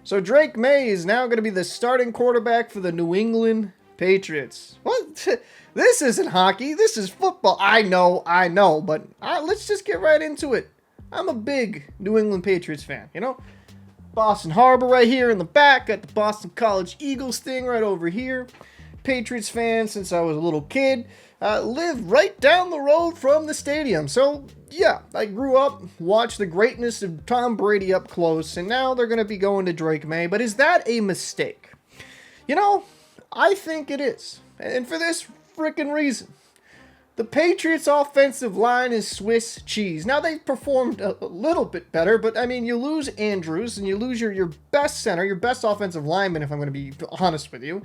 So Drake Maye is now going to be the starting quarterback for the New England Patriots. What? This isn't hockey. This is football. I know, but let's just get right into it. I'm a big New England Patriots fan, you know? Boston Harbor right here in the back. Got the Boston College Eagles thing right over here. Patriots fan since I was a little kid. Live right down the road from the stadium. So, yeah, I grew up, watched the greatness of Tom Brady up close, and now they're going to be going to Drake Maye. But is that a mistake? You know, I think it is. And for this freaking reason. The Patriots' offensive line is Swiss cheese. Now, they performed a little bit better, but, I mean, you lose Andrews, and you lose your best center, your best offensive lineman, if I'm going to be honest with you.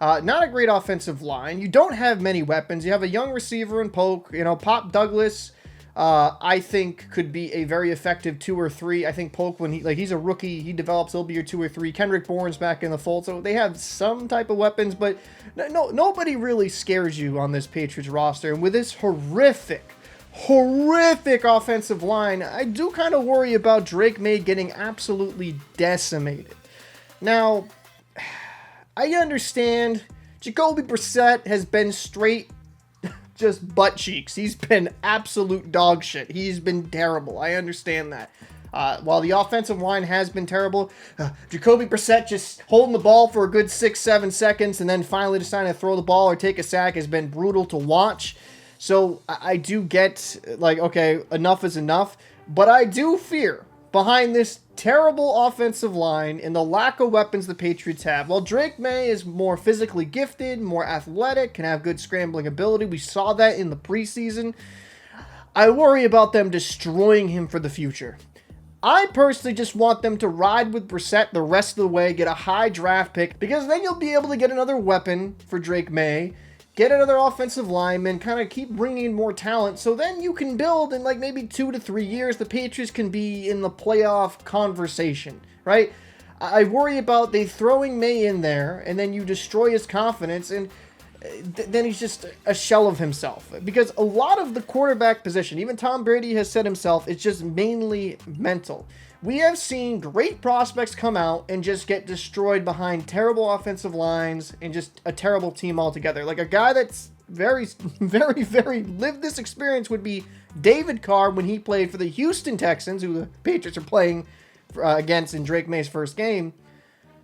Not a great offensive line. You don't have many weapons. You have a young receiver in Polk. You know, Pop Douglas, I think, could be a very effective 2 or 3. I think Polk, when he's a rookie, he develops, he'll be your 2 or 3. Kendrick Bourne's back in the fold, so they have some type of weapons, but nobody really scares you on this Patriots roster. And with this horrific offensive line, I do kind of worry about Drake Maye getting absolutely decimated. Now, I understand Jacoby Brissett has been straight just butt cheeks. He's been absolute dog shit. He's been terrible. I understand that. While the offensive line has been terrible, Jacoby Brissett just holding the ball for a good 6-7 seconds and then finally deciding to throw the ball or take a sack has been brutal to watch. So I do get, like, okay, enough is enough. But I do fear behind this terrible offensive line and the lack of weapons the Patriots have. While Drake Maye is more physically gifted, more athletic, can have good scrambling ability, we saw that in the preseason, I worry about them destroying him for the future. I personally just want them to ride with Brissett the rest of the way, get a high draft pick, because then you'll be able to get another weapon for Drake Maye, get another offensive lineman, kind of keep bringing in more talent, so then you can build in like maybe 2 to 3 years, the Patriots can be in the playoff conversation, right? I worry about they throwing Maye in there, and then you destroy his confidence, and then he's just a shell of himself. Because a lot of the quarterback position, even Tom Brady has said himself, it's just mainly mental. We have seen great prospects come out and just get destroyed behind terrible offensive lines and just a terrible team altogether. Like a guy that's very lived this experience would be David Carr when he played for the Houston Texans, who the Patriots are playing against in Drake Maye's first game.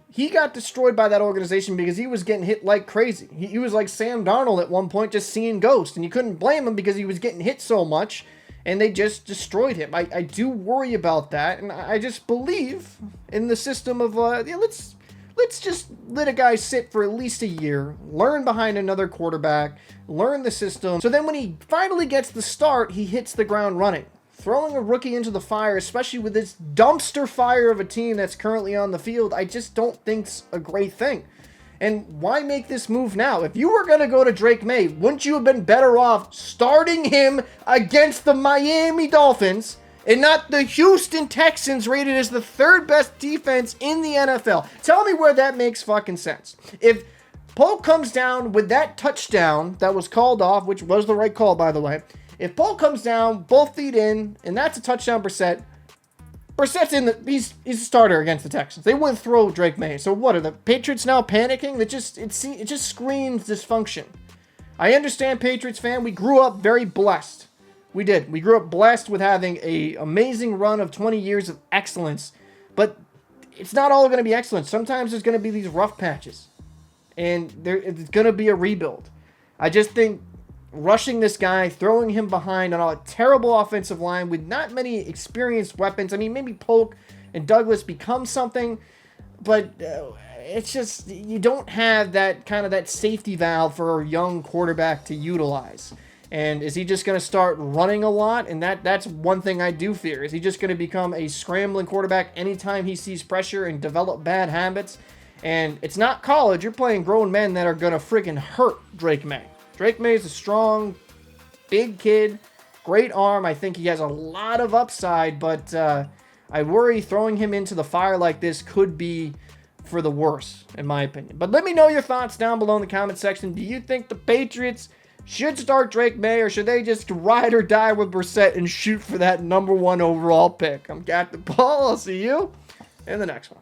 He got destroyed by that organization because he was getting hit like crazy. He was like Sam Darnold at one point, just seeing ghosts, and you couldn't blame him because he was getting hit so much. And they just destroyed him. I do worry about that, and I just believe in the system of let's just let a guy sit for at least a year, learn behind another quarterback, learn the system. So then when he finally gets the start, he hits the ground running. Throwing a rookie into the fire, especially with this dumpster fire of a team that's currently on the field, I just don't think's a great thing. And why make this move now? If you were going to go to Drake Maye, wouldn't you have been better off starting him against the Miami Dolphins and not the Houston Texans, rated as the 3rd best defense in the NFL? Tell me where that makes fucking sense. If Polk comes down with that touchdown that was called off, which was the right call, by the way, if Polk comes down, both feet in, and that's a touchdown, Brissett's he's a starter against the Texans. They wouldn't throw Drake Maye. So what, are the Patriots now panicking? It just screams dysfunction. I understand, Patriots fan, we grew up very blessed. We did. We grew up blessed with having an amazing run of 20 years of excellence. But it's not all going to be excellence. Sometimes there's going to be these rough patches. And it's going to be a rebuild. I just think rushing this guy, throwing him behind on a terrible offensive line with not many experienced weapons. I mean, maybe Polk and Douglas become something, but it's just, you don't have that safety valve for a young quarterback to utilize. And is he just going to start running a lot? And that's one thing I do fear. Is he just going to become a scrambling quarterback anytime he sees pressure and develop bad habits? And it's not college. You're playing grown men that are going to freaking hurt Drake Maye. Drake Maye is a strong, big kid, great arm. I think he has a lot of upside, but I worry throwing him into the fire like this could be for the worse, in my opinion. But let me know your thoughts down below in the comment section. Do you think the Patriots should start Drake Maye, or should they just ride or die with Brissett and shoot for that #1 overall pick? I'm Captain Paul. I'll see you in the next one.